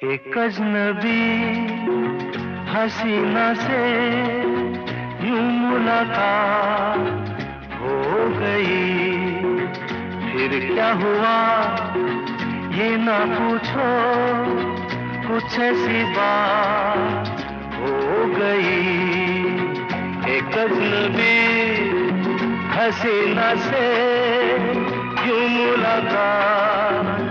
एक अजनबी हसीना से यूं मुलाकात हो गई। फिर क्या हुआ ये ना पूछो, कुछ ऐसी बात हो गई। एक अजनबी हसीना से यूं मुलाकात